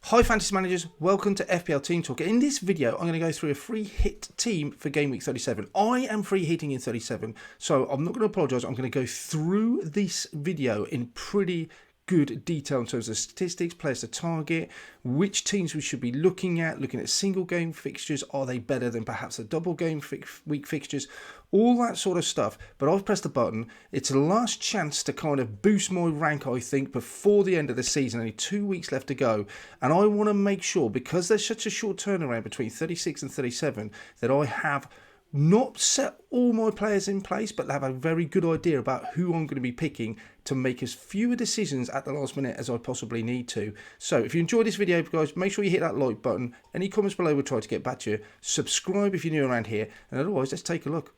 Hi Fantasy Managers, welcome to FPL Team Talk. In this video, I'm going to go through a free hit team for Game Week 37. I am free hitting in 37, so I'm not going to apologise. I'm going to go through this video in pretty good detail in terms of statistics, players to target, which teams we should be looking at single game fixtures, are they better than perhaps the double game week fixtures, all that sort of stuff. But I've pressed the button. It's a last chance to kind of boost my rank, I think, before the end of the season. Only 2 weeks left to go, and I want to make sure, because there's such a short turnaround between 36 and 37, that I have not set all my players in place, but have a very good idea about who I'm going to be picking to make as fewer decisions at the last minute as I possibly need to. So if you enjoyed this video, guys, make sure you hit that like button. Any comments below, we'll try to get back to you. Subscribe if you're new around here, and otherwise, let's take a look.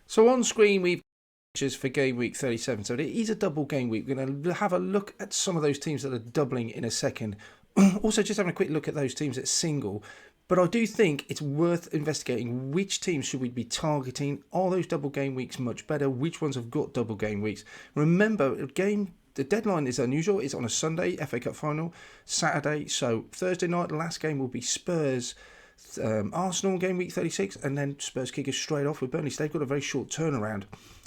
So on screen, we've for game week 37. So it is a double game week. We're going to have a look at some of those teams that are doubling in a second. Also, just having a quick look at those teams that single. But I do think it's worth investigating which teams should we be targeting. Are those double game weeks much better? Which ones have got double game weeks? Remember, the deadline is unusual. It's on a Sunday, FA Cup final, Saturday. So Thursday night, the last game will be Spurs, Arsenal game week 36, and then Spurs kick us straight off with Burnley. So they've got a very short turnaround.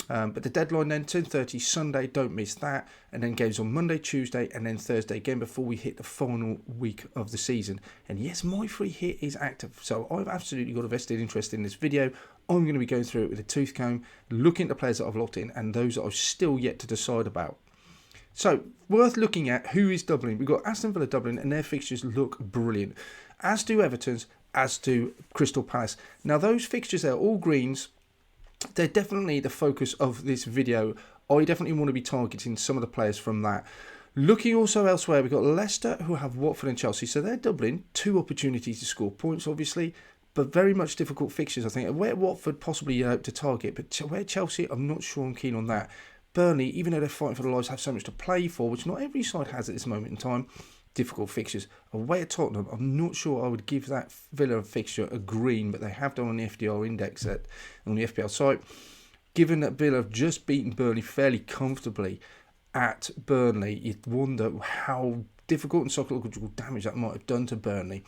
But the deadline then, 10:30 Sunday, don't miss that. And then games on Monday, Tuesday, and then Thursday again before we hit the final week of the season. And yes, my free hit is active. So I've absolutely got a vested interest in this video. I'm going to be going through it with a tooth comb, looking at the players that I've locked in and those that I've still yet to decide about. So, worth looking at who is doubling. We've got Aston Villa doubling, and their fixtures look brilliant. As do Everton's, as do Crystal Palace. Now, those fixtures, they're all greens. They're definitely the focus of this video. I definitely want to be targeting some of the players from that. Looking also elsewhere, we've got Leicester, who have Watford and Chelsea. So they're doubling. 2 opportunities to score points, obviously, but very much difficult fixtures, I think. Where Watford possibly you hope to target, but where Chelsea, I'm not sure I'm keen on that. Burnley, even though they're fighting for their lives, have so much to play for, which not every side has at this moment in time. Difficult fixtures. Away at Tottenham, I'm not sure I would give that Villa fixture a green, but they have done on the FDR index on the FPL site. Given that Villa have just beaten Burnley fairly comfortably at Burnley, you'd wonder how difficult and psychological damage that might have done to Burnley.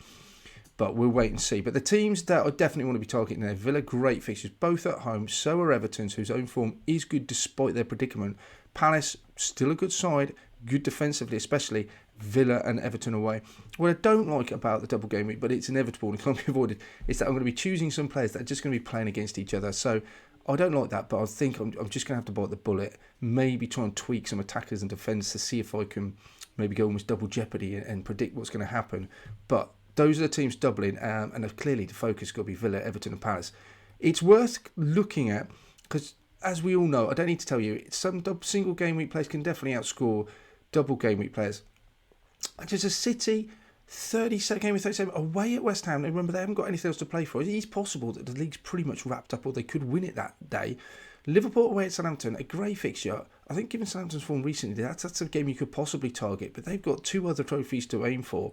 But we'll wait and see. But the teams that I definitely want to be targeting there, Villa, great fixtures, both at home. So are Everton's, whose own form is good despite their predicament. Palace, still a good side, good defensively especially. Villa and Everton away. What I don't like about the double game week, but it's inevitable and can't be avoided, is that I'm going to be choosing some players that are just going to be playing against each other. So I don't like that, but I think I'm just going to have to bite the bullet. Maybe try and tweak some attackers and defenders to see if I can maybe go almost double jeopardy and predict what's going to happen. But those are the teams doubling, and clearly the focus got to be Villa, Everton and Palace. It's worth looking at because, as we all know, I don't need to tell you, some single game week players can definitely outscore double game week players. There's a City, game week 37, away at West Ham. Remember, they haven't got anything else to play for. It is possible that the league's pretty much wrapped up, or they could win it that day. Liverpool away at Southampton, a great fixture. I think given Southampton's form recently, that's a game you could possibly target, but they've got 2 other trophies to aim for.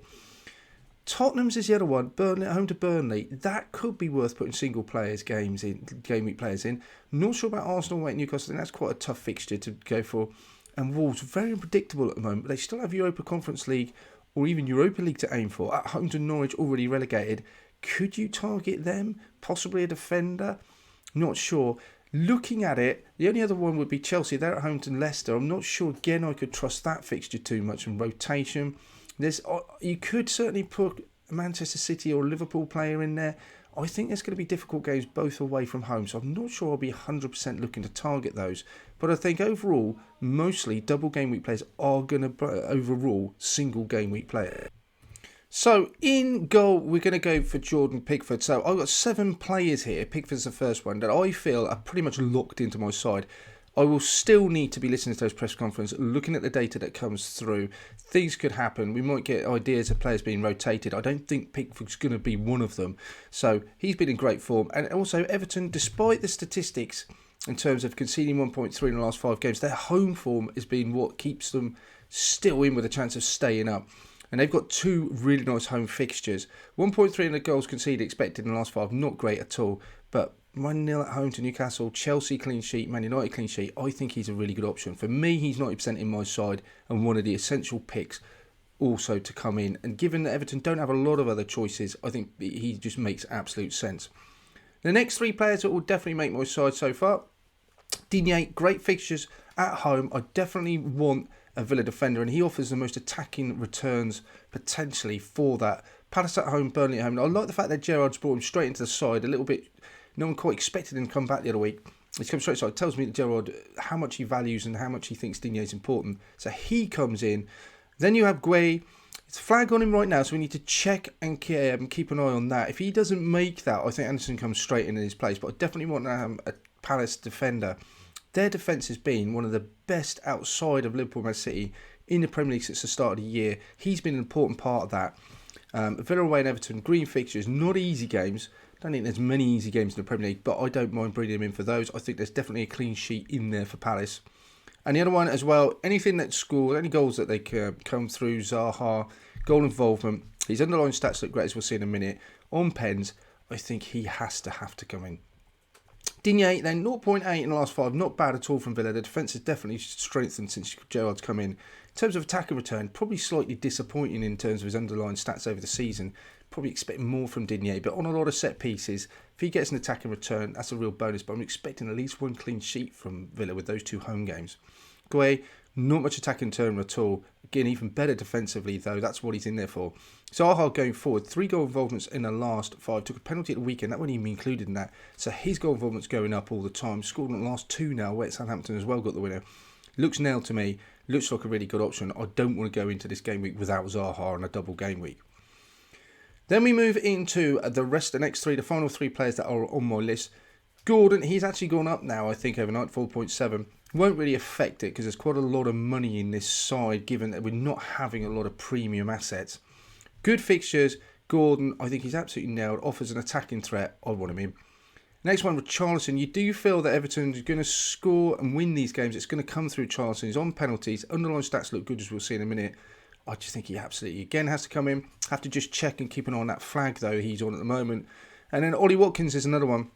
Tottenham's is the other one. Burnley at home to Burnley. That could be worth putting single players games in, game week players in. Not sure about Arsenal away at Newcastle. I think that's quite a tough fixture to go for. And Wolves, very unpredictable at the moment, but they still have Europa Conference League or even Europa League to aim for. At home to Norwich, already relegated. Could you target them? Possibly a defender? Not sure. Looking at it, the only other one would be Chelsea. They're at home to Leicester. I'm not sure, again, I could trust that fixture too much in rotation. You could certainly put a Manchester City or Liverpool player in there. I think there's going to be difficult games both away from home, so I'm not sure I'll be 100% looking to target those. But I think overall, mostly double game week players are going to overrule single game week players. So in goal, we're going to go for Jordan Pickford. So I've got 7 players here. Pickford's the first one that I feel are pretty much locked into my side. I will still need to be listening to those press conferences, looking at the data that comes through. Things could happen. We might get ideas of players being rotated. I don't think Pickford's going to be one of them. So he's been in great form. And also Everton, despite the statistics in terms of conceding 1.3 in the last 5 games, their home form has been what keeps them still in with a chance of staying up. And they've got 2 really nice home fixtures. 1.3 in the goals conceded expected in the last 5, not great at all. But 1-0 at home to Newcastle, Chelsea clean sheet, Man United clean sheet. I think he's a really good option. For me, he's 90% in my side and one of the essential picks also to come in. And given that Everton don't have a lot of other choices, I think he just makes absolute sense. The next 3 players that will definitely make my side so far. Digne, great fixtures at home. I definitely want a Villa defender, and he offers the most attacking returns potentially for that. Palace at home, Burnley at home. I like the fact that Gerrard's brought him straight into the side a little bit. No one quite expected him to come back the other week. He's come straight inside. It tells me that Gerrard, how much he values and how much he thinks Digne is important. So he comes in. Then you have Gueye. It's a flag on him right now, so we need to check and keep an eye on that. If he doesn't make that, I think Anderson comes straight in his place. But I definitely want a Palace defender. Their defence has been one of the best outside of Liverpool and Man City in the Premier League since the start of the year. He's been an important part of that. Villa away and Everton, green fixtures, not easy games. I don't think there's many easy games in the Premier League, but I don't mind bringing him in for those. I think there's definitely a clean sheet in there for Palace. And the other one as well, anything that scores, any goals that they come through, Zaha, goal involvement, his underlying stats look great, as we'll see in a minute. On pens, I think he has to come in. Digne then 0.8 in the last 5, not bad at all from Villa. The defence has definitely strengthened since Gerrard's come in. In terms of attack and return, probably slightly disappointing in terms of his underlying stats over the season. Probably expecting more from Digne, but on a lot of set pieces, if he gets an attack and return, that's a real bonus. But I'm expecting at least 1 clean sheet from Villa with those 2 home games. Gueye, not much attack and turn at all. Again, even better defensively though. That's what he's in there for. Zaha going forward, 3 goal involvements in the last 5. Took a penalty at the weekend. That wouldn't even be included in that. So his goal involvement's going up all the time. Scored in the last 2 now. Where Southampton as well got the winner. Looks nailed to me. Looks like a really good option. I don't want to go into this game week without Zaha on a double game week. Then we move into the next 3, the final 3 players that are on my list. Gordon, he's actually gone up now, I think, overnight, 4.7. Won't really affect it because there's quite a lot of money in this side, given that we're not having a lot of premium assets. Good fixtures. Gordon, I think he's absolutely nailed. Offers an attacking threat. I want him in. Next one, Richarlison. You do feel that Everton's going to score and win these games. It's going to come through Richarlison. He's on penalties. Underlying stats look good, as we'll see in a minute. I just think he absolutely, again, has to come in. Have to just check and keep an eye on that flag, though, he's on at the moment. And then Ollie Watkins is another one.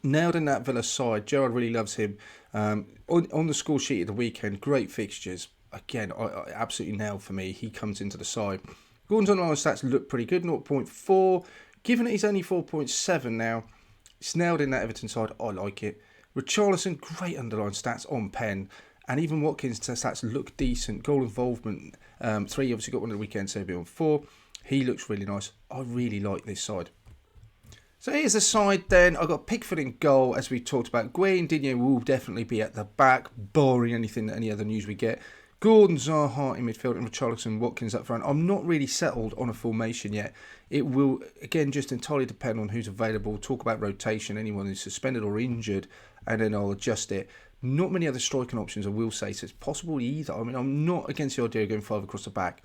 Nailed in that Villa side. Gerrard really loves him. On the score sheet at the weekend, great fixtures. Again, I absolutely nailed for me. He comes into the side. Gordon's underlying stats look pretty good, 0.4. Given that he's only 4.7 now, it's nailed in that Everton side. I like it. Richarlison, great underlying stats on pen. And even Watkins' stats look decent. Goal involvement, 3, obviously got one at the weekend, so he'll be on 4. He looks really nice. I really like this side. So here's the side then. I've got Pickford in goal, as we talked about. Gueye and Digne will definitely be at the back, barring any other news we get. Gordon, Zaha in midfield, and Richarlison, Watkins up front. I'm not really settled on a formation yet. It will, again, just entirely depend on who's available. We'll talk about rotation, anyone who's suspended or injured, and then I'll adjust it. Not many other striking options, I will say, so it's possible either. I mean, I'm not against the idea of going 5 across the back.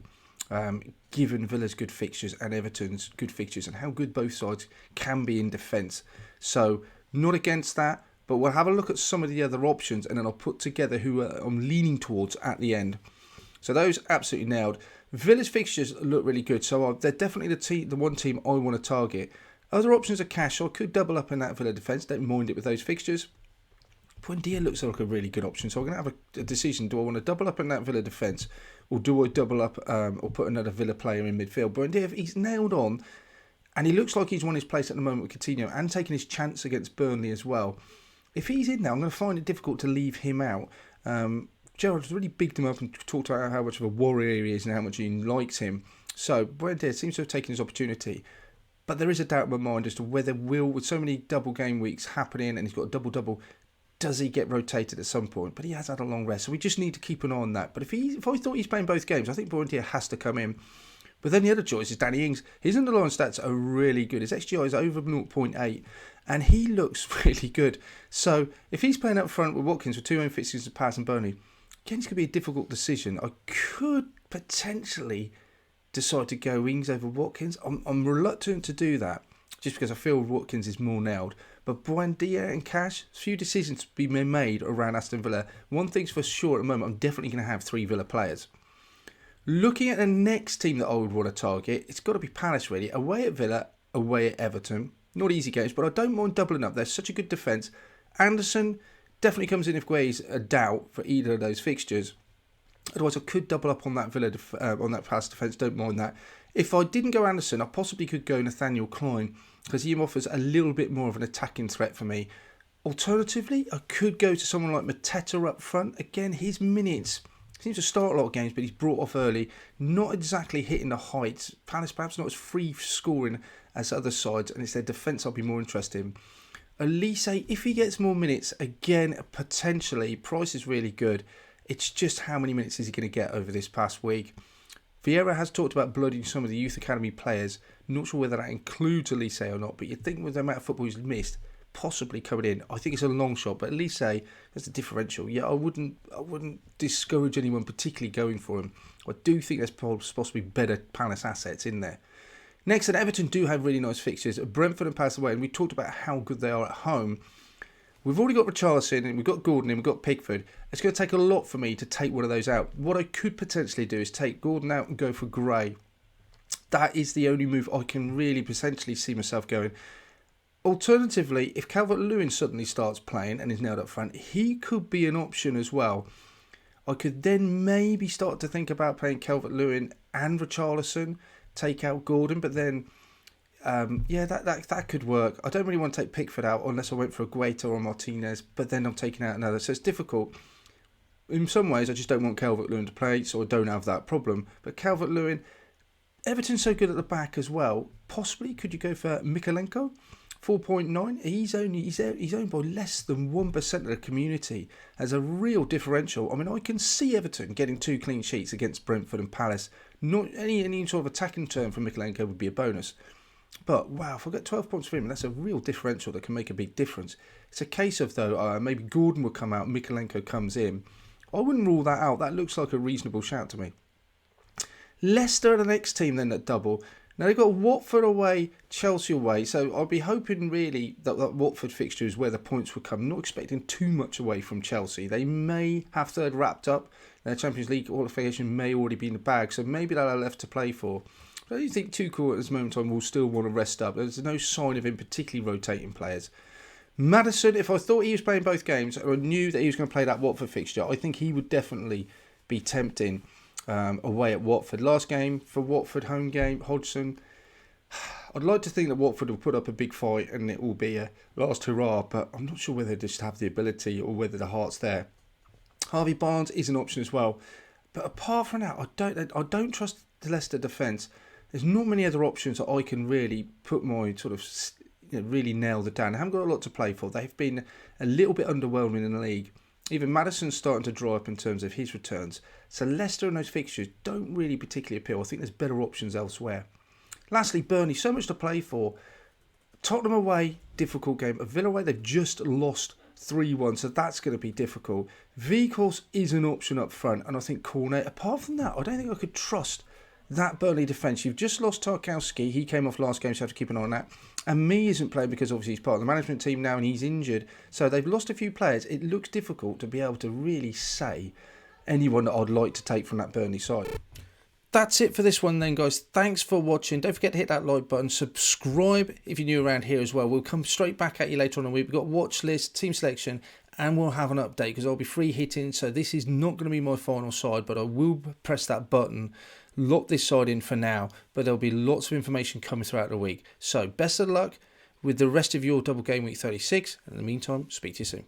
Given Villa's good fixtures and Everton's good fixtures and how good both sides can be in defence. So, not against that, but we'll have a look at some of the other options and then I'll put together who I'm leaning towards at the end. So those absolutely nailed. Villa's fixtures look really good, so they're definitely the one team I want to target. Other options are cash, so I could double up in that Villa defence, don't mind it with those fixtures. Buendia looks like a really good option, so I'm going to have a decision. Do I want to double up in that Villa defence, or do I double up or put another Villa player in midfield? Buendia, he's nailed on, and he looks like he's won his place at the moment with Coutinho, and taking his chance against Burnley as well. If he's in there, I'm going to find it difficult to leave him out. Gerrard's really bigged him up and talked about how much of a warrior he is and how much he likes him. So Buendia seems to have taken his opportunity. But there is a doubt in my mind as to whether with so many double game weeks happening and he's got a double-double, does he get rotated at some point? But he has had a long rest, so we just need to keep an eye on that. But if I thought he's playing both games, I think Buendia has to come in. But then the other choice is Danny Ings. His underlying stats are really good. His XGI is over 0.8, and he looks really good. So if he's playing up front with Watkins with 2 home fixtures of Palace and Burnley, again, it's going to be a difficult decision. I could potentially decide to go Ings over Watkins. I'm reluctant to do that, just because I feel Watkins is more nailed. But Buendia and Cash, a few decisions to be made around Aston Villa. One thing's for sure at the moment, I'm definitely going to have 3 Villa players. Looking at the next team that I would want to target, it's got to be Palace really. Away at Villa, away at Everton. Not easy games, but I don't mind doubling up. They're such a good defence. Anderson definitely comes in if Gueye's a doubt for either of those fixtures. Otherwise, I could double up on that Villa on that Palace defence. Don't mind that. If I didn't go Anderson, I possibly could go Nathaniel Klein because he offers a little bit more of an attacking threat for me. Alternatively, I could go to someone like Mateta up front. Again, his minutes seems to start a lot of games, but he's brought off early. Not exactly hitting the heights. Palace perhaps not as free scoring as other sides, and it's their defence I'll be more interested in. Elise, if he gets more minutes, again, potentially, price is really good. It's just how many minutes is he going to get over this past week. Vieira has talked about blooding some of the youth academy players. Not sure whether that includes Elise or not, but you'd think with the amount of football he's missed, possibly coming in. I think it's a long shot, but Elise, there's a differential. Yeah, I wouldn't discourage anyone particularly going for him. I do think there's possibly better Palace assets in there. Next, at Everton do have really nice fixtures. Brentford and Palace away, and we talked about how good they are at home. We've already got Richarlison, and we've got Gordon, and we've got Pickford. It's going to take a lot for me to take one of those out. What I could potentially do is take Gordon out and go for Gray. That is the only move I can really potentially see myself going. Alternatively, if Calvert-Lewin suddenly starts playing and is nailed up front, he could be an option as well. I could then maybe start to think about playing Calvert-Lewin and Richarlison, take out Gordon, but then, that could work. I don't really want to take Pickford out unless I went for a Guaita or Martinez, but then I'm taking out another, so it's difficult. In some ways, I just don't want Calvert-Lewin to play, so I don't have that problem. But Calvert-Lewin, Everton's so good at the back as well. Possibly, could you go for Mikalenko? 4.9. He's owned by less than 1% of the community as a real differential. I mean, I can see Everton getting 2 clean sheets against Brentford and Palace. Not any sort of attacking turn for Mikalenko would be a bonus. But wow, if I get 12 points for him, that's a real differential that can make a big difference. It's a case of though, maybe Gordon will come out, Mikalenko comes in. I wouldn't rule that out. That looks like a reasonable shout to me. Leicester are the next team then at double. Now they've got Watford away, Chelsea away, so I'll be hoping really that Watford fixture is where the points will come. Not expecting too much away from Chelsea. They may have third wrapped up. Their Champions League qualification may already be in the bag, so maybe they'll have left to play for. But I do think Tuchel at this moment in time will still want to rest up. There's no sign of him particularly rotating players. Maddison, if I thought he was playing both games, or I knew that he was going to play that Watford fixture, I think he would definitely be tempting away at Watford. Last game for Watford, home game, Hodgson. I'd like to think that Watford will put up a big fight and it will be a last hurrah, but I'm not sure whether they just have the ability or whether the heart's there. Harvey Barnes is an option as well, but apart from that, I don't trust the Leicester defence. There's not many other options that I can really put my sort of really nail it down. I haven't got a lot to play for. They've been a little bit underwhelming in the league. Even Maddison's starting to dry up in terms of his returns. So Leicester and those fixtures don't really particularly appeal. I think there's better options elsewhere. Lastly, Burnley, so much to play for. Tottenham away, difficult game. Villa away, they've just lost 3-1, so that's going to be difficult. Weghorst is an option up front, and I think Cornet. Apart from that, I don't think I could trust that Burnley defence. You've just lost Tarkowski. He came off last game, so you have to keep an eye on that. And Me isn't playing because obviously he's part of the management team now and he's injured. So they've lost a few players. It looks difficult to be able to really say anyone that I'd like to take from that Burnley side. That's it for this one then, guys. Thanks for watching. Don't forget to hit that like button. Subscribe if you're new around here as well. We'll come straight back at you later on in the week. We've got watch list, team selection, and we'll have an update because I'll be free hitting. So this is not going to be my final side, but I will press that button, lock this side in for now. But there'll be lots of information coming throughout the week. So best of luck with the rest of your double game week 36. In the meantime, speak to you soon.